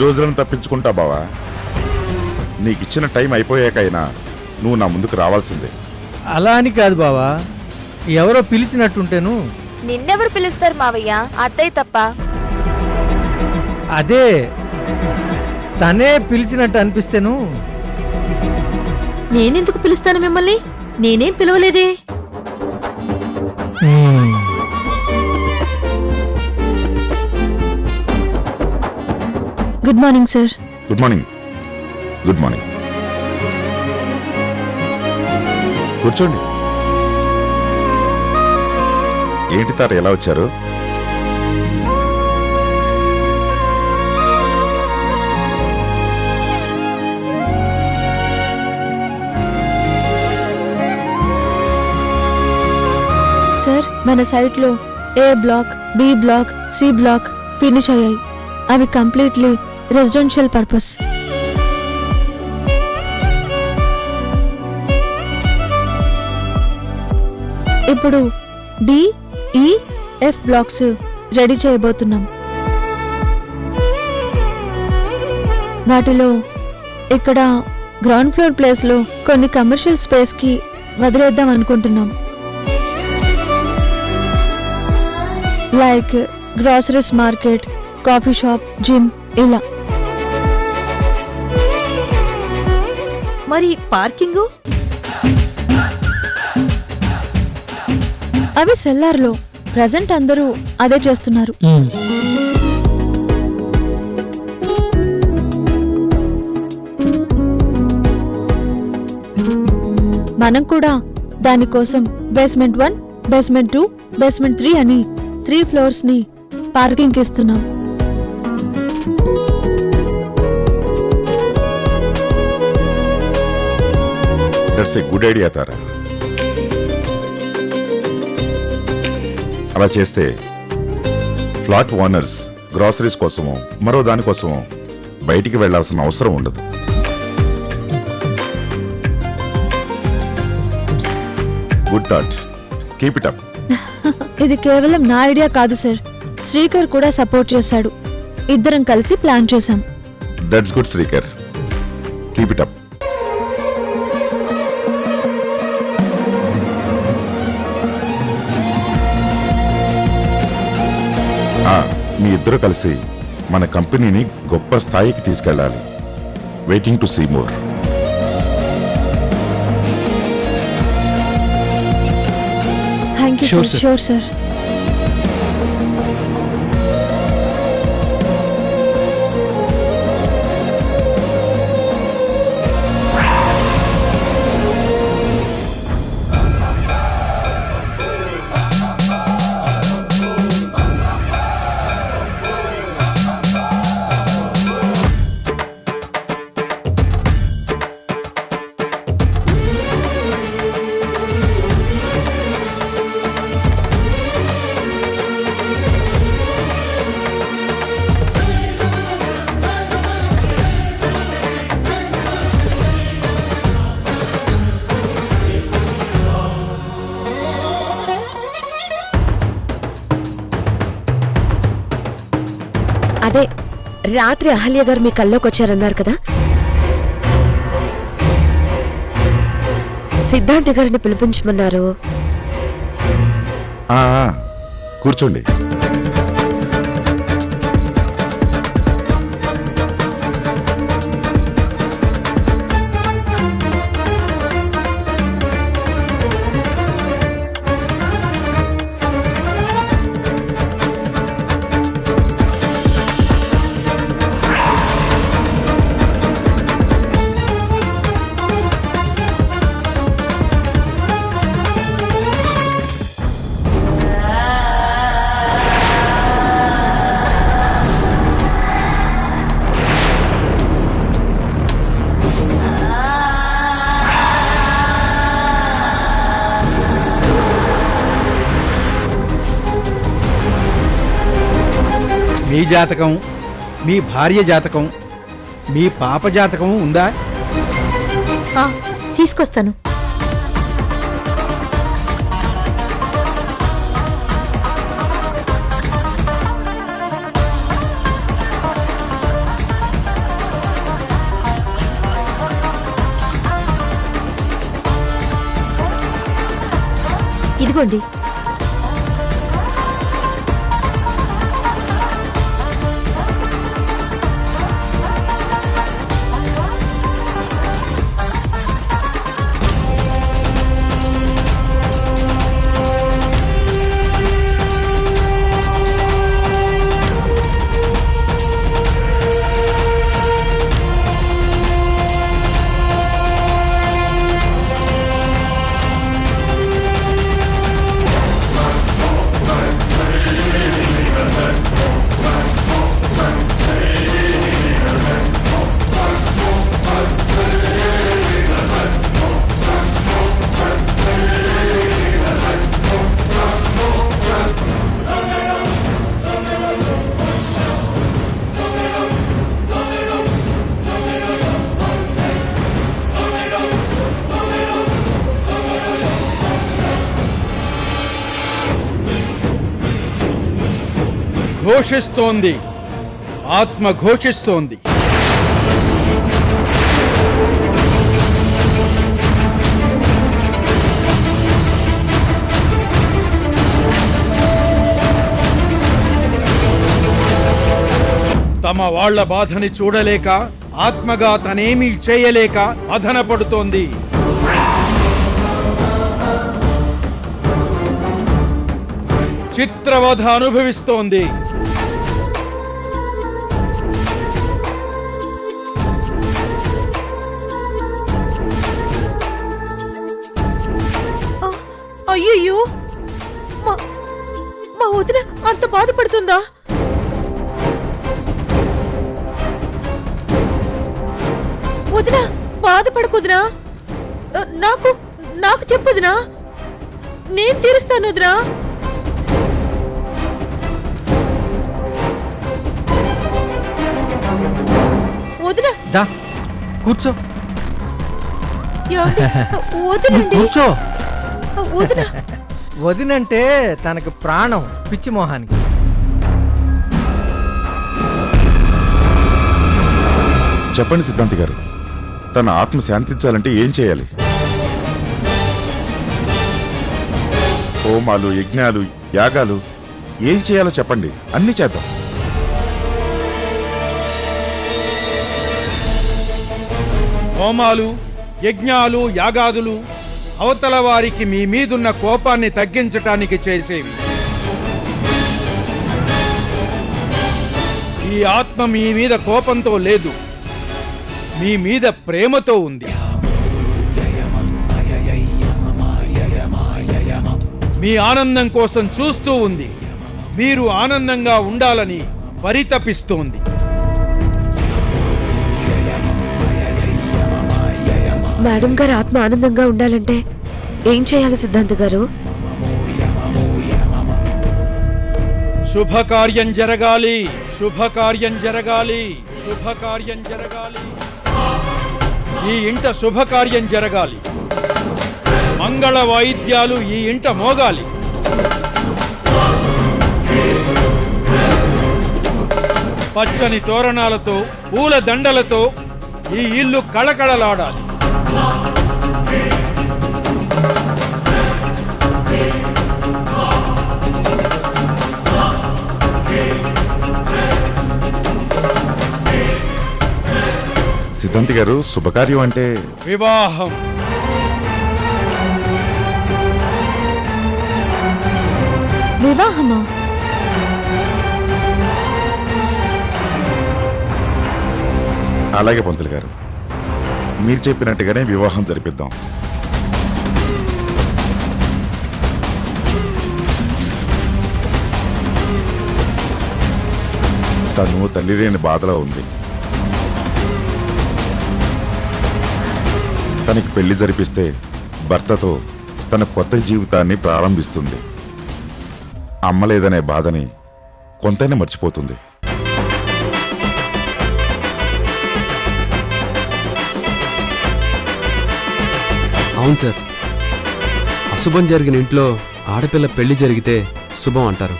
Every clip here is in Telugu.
రోజులను తప్పించుకుంటా బావా. నీకిచ్చిన టైం అయిపోయాకైనా నువ్వు నా ముందుకు రావాల్సిందే. అలా అని కాదు బావా, ఎవరో పిలిచినట్టుంటేను. నిన్నెవరు పిలుస్తారు మావయ్య? అత్తయ్య తప్ప. అదే తనే పిలిచినట్టు అనిపిస్తేను. నేనెందుకు పిలుస్తాను మిమ్మల్ని? నేనేం పిలవలేదే. Good morning sir. Good morning. Good morning. కూర్చోండి. ఏంటి తాత ఎలా వచ్చారు? సార్, మన సైట్లో A block, B block, C block finish అయ్యాయి. అవి కంప్లీట్లీ రెసిడెన్షియల్ పర్పస్. ఇప్పుడు D, E, F blocks ready చేయబోతున్నాం. వాటిలో ఇక్కడ గ్రౌండ్ ఫ్లోర్ ప్లేస్ లో కొన్ని కమర్షియల్ స్పేస్ కి వదిలేద్దాం అనుకుంటున్నాం. Like groceries market, coffee shop, gym ఇలా. మరి పార్కింగు? అవి సెల్లార్లో. ప్రజెంట్ అందరూ అదే చేస్తున్నారు. మనం కూడా దానికోసం బేస్మెంట్ 1, బేస్మెంట్ 2, బేస్మెంట్ 3 అని 3 ఫ్లోర్స్ ని పార్కింగ్ ఇస్తున్నాం. దట్స్ ఏ గుడ్ ఐడియా తారా. అలా చేస్తే ఫ్లాట్ ఓనర్స్ గ్రాసరీస్ కోసమో మరో దానికోసమో బయటికి వెళ్లాల్సిన అవసరం ఉండదు. Good thought. Keep it up. ఇది కేవలం నా ఐడియా కాదు సార్, శ్రీకర్ కూడా సపోర్ట్ చేశాడు. ఇద్దరం కలిసి ప్లాన్ చేశాం. That's good Srikar. Keep it up. మీ ఇద్దరు కలిసి మన కంపెనీని గొప్ప స్థాయికి తీసుకెళ్ళాలి. Waiting to see more. Thank you sir. Sure sir. అదే రాత్రి అహల్య గారు మీ కల్లోకి వచ్చారన్నారు కదా, సిద్ధాంతి గారిని పిలిపించమన్నారు. కూర్చోండి. మీ జాతకం, మీ భార్య జాతకం, మీ పాప జాతకం ఉందా? తీసుకొస్తాను. ఇదిగోండి. ఘోషిస్తోంది, ఆత్మ ఘోషిస్తోంది. తమ వాళ్ల బాధని చూడలేక, ఆత్మగా తనేమీ చేయలేక అధనపడుతోంది. చిత్రవధ అనుభవిస్తోంది. అయ్యయ్యో, మా వదిన అంత బాధపడుతుందా? వదినా, బాధపడకుదినా. నాకు చెప్పదునా, నేను తీరుస్తాను వదినా. వదినా, దా కూర్చో. వదినండి, కూర్చో. వదినా. వదినంటే తనకు ప్రాణం, పిచ్చి మోహానికి. చెప్పండి సిద్ధాంతి గారు, తన ఆత్మ శాంతించాలంటే ఏం చేయాలి? హోమాలు, యజ్ఞాలు, యాగాలు ఏం చేయాలో చెప్పండి, అన్నీ చేద్దాం. హోమాలు, యజ్ఞాలు, యాగాదులు అవతల వారికి మీ మీదున్న కోపాన్ని తగ్గించటానికి చేసేవి. ఈ ఆత్మ మీ మీద కోపంతో లేదు, మీ మీద ప్రేమతో ఉంది. మీ ఆనందం కోసం చూస్తూ ఉంది. మీరు ఆనందంగా ఉండాలని పరితపిస్తోంది. మేడం గారు ఆత్మ ఆనందంగా ఉండాలంటే ఏం చేయాలి సిద్ధాంత్ గారు? శుభకార్యం జరగాలి, శుభకార్యం జరగాలి, శుభకార్యం జరగాలి. ఈ ఇంట శుభకార్యం జరగాలి. మంగళ వాయిద్యాలు ఈ ఇంట మోగాలి. పచ్చని తోరణాలతో, పూల దండలతో ఈ ఇల్లు కళకళలాడాలి. సిద్ధాంతి గారు, శుభకార్యం అంటే వివాహం. వివాహమా? అలాగే పంతులు గారు, మీరు చెప్పినట్టుగానే వివాహం జరిపిద్దాం. తను తల్లి లేని బాధలో ఉంది. తనకి పెళ్లి జరిపిస్తే భర్తతో తన కొత్త జీవితాన్ని ప్రారంభిస్తుంది. అమ్మ లేదనే బాధని కొంతైనా మర్చిపోతుంది. అవును సార్, అశుభం జరిగిన ఇంట్లో ఆడపిల్ల పెళ్లి జరిగితే శుభం అంటారు.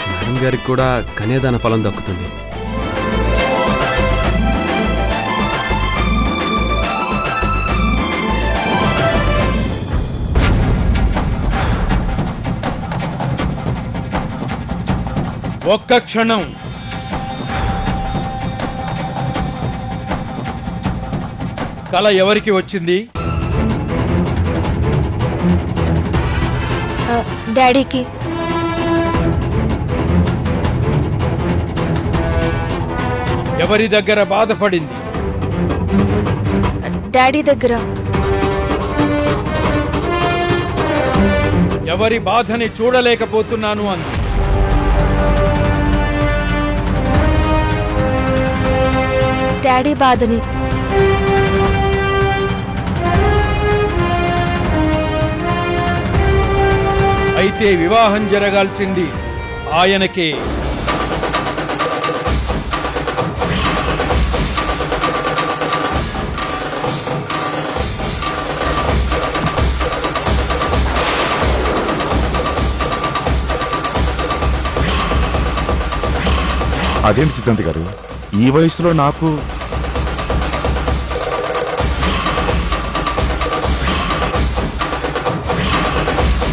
మేడం గారికి కూడా కన్యాదాన ఫలం దక్కుతుంది. ఒక్క క్షణం. కల ఎవరికి వచ్చింది? డాడీకి. ఎవరి దగ్గర బాధపడింది? డాడీ దగ్గర. ఎవరి బాధని చూడలేకపోతున్నాను అంది? డాడీ బాధని. అయితే వివాహం జరగాల్సింది ఆయనకే. అదేంటి సిద్ధాంత్ గారు, ఈ వయసులో నాకు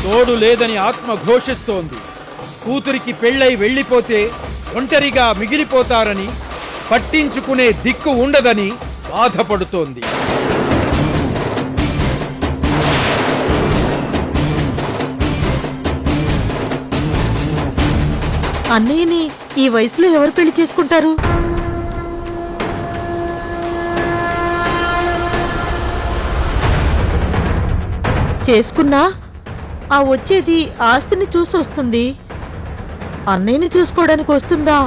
తోడు లేదని ఆత్మ ఘోషిస్తోంది. కూతురికి పెళ్ళై వెళ్ళిపోతే ఒంటరిగా మిగిలిపోతారని, పట్టించుకునే దిక్కు ఉండదని బాధపడుతోంది. అన్నయ్యని ఈ వయసులో ఎవరు పెళ్లి చేసుకుంటారు? చేసుకున్నా ఆ వచ్చేది ఆస్తిని చూసి వస్తుంది, అన్నయ్యని చూసుకోవడానికి వస్తుందా?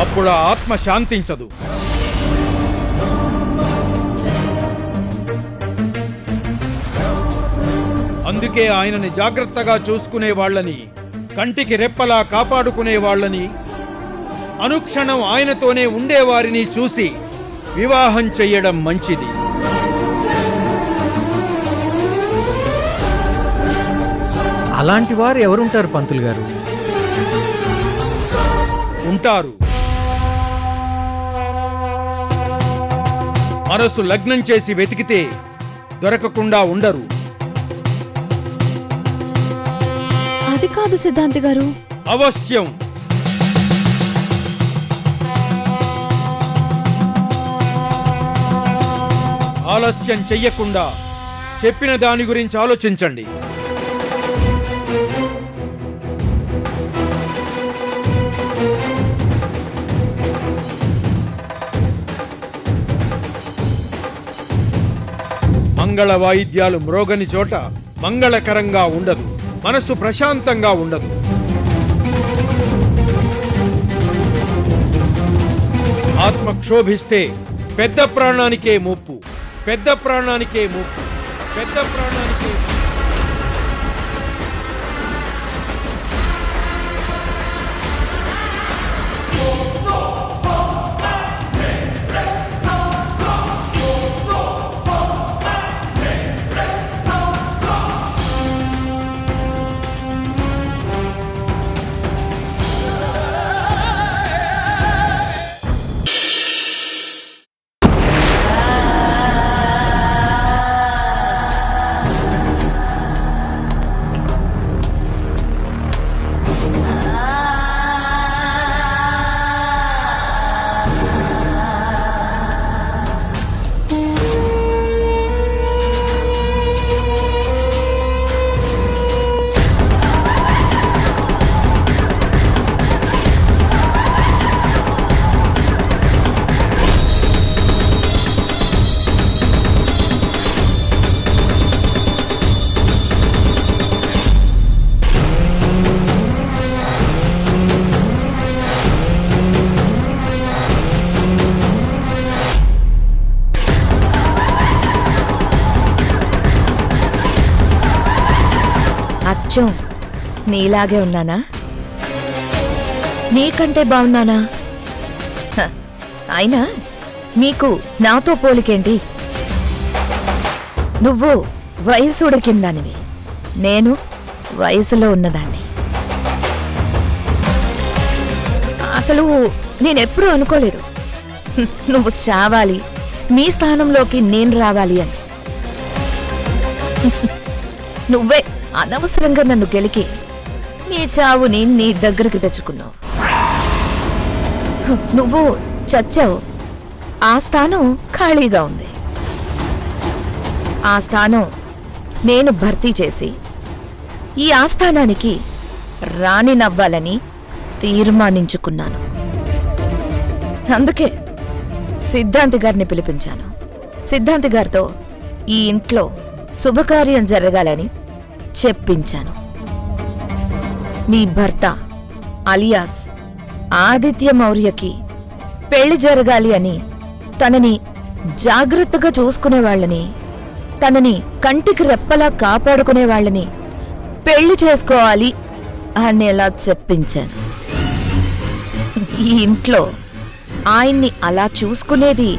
అప్పుడు ఆ ఆత్మ శాంతించదు. అందుకే ఆయనని జాగ్రత్తగా చూసుకునే వాళ్ళని, కంటికి రెప్పలా కాపాడుకునే వాళ్ళని, అనుక్షణం ఆయనతోనే ఉండేవారిని చూసి వివాహం చెయ్యడం మంచిది. అలాంటి వారు ఎవరుంటారు పంతులు గారు? ఉంటారు. మనసు లగ్నం చేసి వెతికితే దొరకకుండా ఉండరు. అది కాదు సిద్ధాంతి గారు. అవశ్యం. ఆలస్యం చెయ్యకుండా చెప్పిన దాని గురించి ఆలోచించండి. మంగళ వాయిద్యాలు మ్రోగని చోట మంగళకరంగా ఉండదు, మనసు ప్రశాంతంగా ఉండదు. ఆత్మ క్షోభిస్తే పెద్ద ప్రాణానికే ముప్పు, పెద్ద ప్రాణానికే ముప్పు, పెద్ద ప్రాణానికే ముప్పు. అచ్చం నీలాగే ఉన్నానా? నీకంటే బాగున్నానా? హ, అయినా నీకు నాతో పోలికేంటి? నువ్వు వయసు ఉడికిందానివి, నేను వయసులో ఉన్నదాన్ని. అసలు నేనెప్పుడూ అనుకోలేదు నువ్వు చావాలి, నీ స్థానంలోకి నేను రావాలి అని. నువ్వే అనవసరంగా నన్ను గెలికి నీ చావుని నీ దగ్గరికి తెచ్చుకున్నావు. నువ్వు చచ్చావు, ఆ స్థానం ఖాళీగా ఉంది. ఆ స్థానం నేను భర్తీ చేసి ఈ ఆస్థానానికి రాణినవ్వాలని తీర్మానించుకున్నాను. అందుకే సిద్ధాంతి గారిని పిలిపించాను. సిద్ధాంతి గారితో ఈ ఇంట్లో శుభకార్యం జరగాలని చెప్పించాను. నీ భర్త అలియాస్ ఆదిత్య మౌర్యకి పెళ్లి జరగాలి అని, తనని జాగ్రత్తగా చూసుకునేవాళ్ళని, తనని కంటికి రెప్పలా కాపాడుకునేవాళ్ళని పెళ్లి చేసుకోవాలి అనేలా చెప్పించాను. ఈ ఇంట్లో ఆయన్ని అలా చూసుకునేది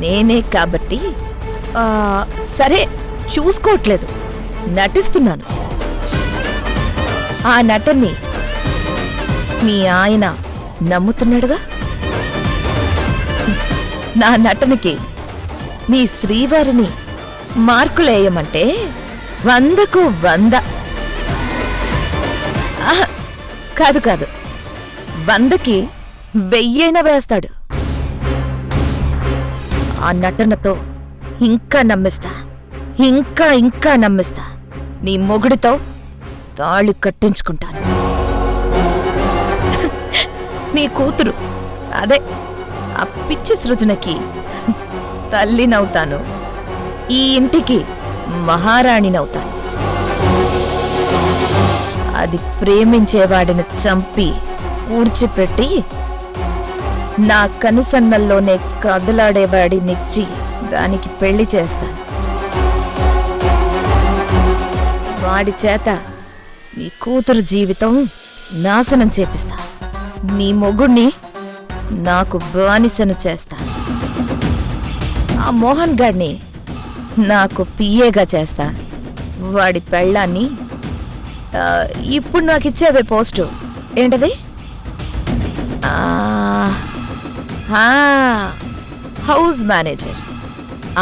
నేనే కాబట్టి సరే చూసుకోవట్లేదు, నటిస్తున్నాను. ఆ నటన్ని మీ ఆయన నమ్ముతున్నాడుగా. నా నటనకి మీ శ్రీవారిని మార్కులేయమంటే 100కు 100. కాదు కాదు, 100కి 1000 వేస్తాడు. ఆ నటనతో ఇంకా నమ్మిస్తా, ఇంకా నమ్మిస్తా. నీ మొగుడితో తాళి కట్టించుకుంటాను. నీ కూతురు, అదే ఆ పిచ్చి సృజనకి తల్లినవుతాను. ఈ ఇంటికి మహారాణినవుతాను. అది ప్రేమించేవాడిని చంపి పూడ్చిపెట్టి నా కనుసన్నల్లోనే కదులాడేవాడినిచ్చి దానికి పెళ్లి చేస్తాను. వాడి చేత నీ కూతురు జీవితం నాశనం చేపిస్తా. నీ మొగుణ్ణి నాకు బానిసను చేస్తా. ఆ మోహన్ గాడిని నాకు పిఏగా చేస్తా. వాడి పెళ్ళాన్ని ఇప్పుడు నాకు ఇచ్చేవే పోస్టు ఏంటది, హౌస్ మేనేజర్.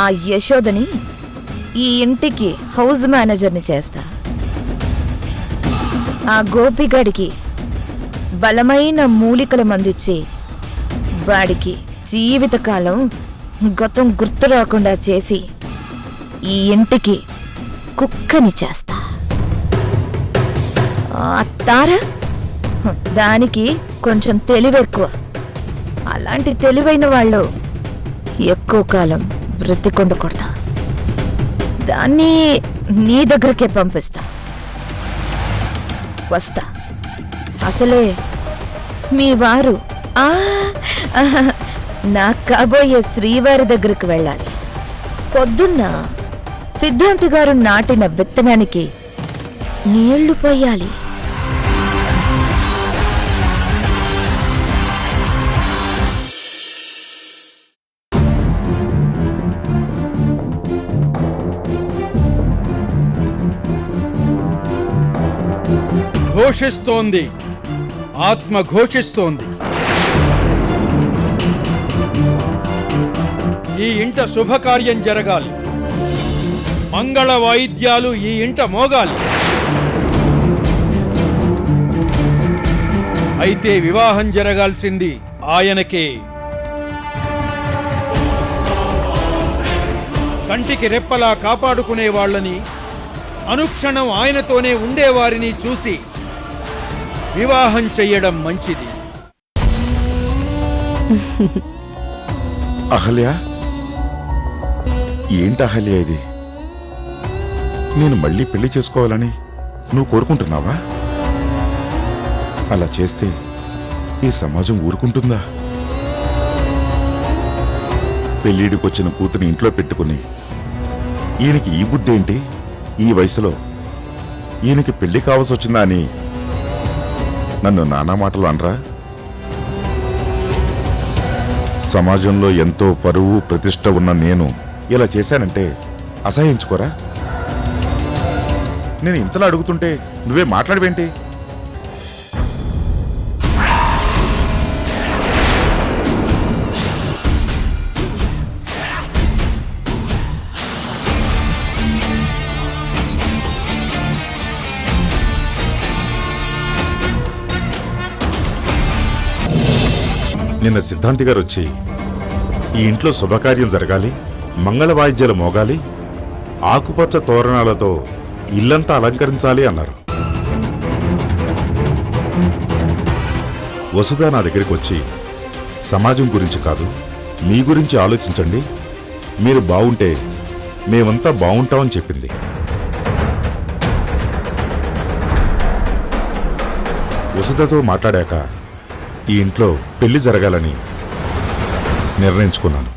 ఆ యశోదని ఈ ఇంటికి హౌస్ మేనేజర్ని చేస్తా. ఆ గోపిగడికి బలమైన మూలికల మందిచ్చి వాడికి జీవితకాలం గతం గుర్తు రాకుండా చేసి ఈ ఇంటికి కుక్కని చేస్తా. ఆ తార, దానికి కొంచెం తెలివెక్కువ. అలాంటి తెలివైన వాళ్ళు ఎక్కువ కాలం బ్రతికొండకూడదు. దాన్ని నీ దగ్గరకే పంపిస్తా. వస్తా. అసలే మీ వారు నా కాబోయే శ్రీవారి దగ్గరికి వెళ్ళాలి. పొద్దున్న సిద్ధాంతి గారు నాటిన విత్తనానికి నీళ్లు పోయాలి. ఘోషిస్తోంది, ఆత్మ ఘోషిస్తోంది. ఈ ఇంట శుభకార్యం జరగాలి, మంగళ వాయిద్యాలు ఈ ఇంట మోగాలి. అయితే వివాహం జరగాల్సింది ఆయనకే. కంటికి రెప్పలా కాపాడుకునే వాళ్ళని, అనుక్షణం ఆయనతోనే ఉండేవారిని చూసి వివాహం చెయ్యడం మంచిది. అహల్య, ఏంటి అహల్య ఇది? నేను మళ్ళీ పెళ్లి చేసుకోవాలని నువ్వు కోరుకుంటున్నావా? అలా చేస్తే ఈ సమాజం ఊరుకుంటుందా? పెళ్ళిడికొచ్చిన కూతుని ఇంట్లో పెట్టుకుని ఈయనకి ఈ బుద్ధి ఏంటి? ఈ వయసులో ఈయనకి పెళ్లి కావాల్సి వచ్చిందా అని నన్ను నానా మాటలు అనరా? సమాజంలో ఎంతో పరువు ప్రతిష్ట ఉన్న నేను ఇలా చేశానంటే అసహించుకోరా? నేను ఇంతలా అడుగుతుంటే నువ్వే మాట్లాడవేంటి? నిన్న సిద్ధాంతి గారు వచ్చి ఈ ఇంట్లో శుభకార్యం జరగాలి, మంగళ వాయిద్యాలు మోగాలి, ఆకుపచ్చ తోరణాలతో ఇల్లంతా అలంకరించాలి అన్నారు. వసుధ నా దగ్గరికి వచ్చి సమాజం గురించి కాదు, మీ గురించి ఆలోచించండి, మీరు బావుంటే మేమంతా బావుంటామని చెప్పింది. వసుధతో మాట్లాడాక ఈ ఇంట్లో పెళ్లి జరగాలని నిర్ణయించుకున్నాను.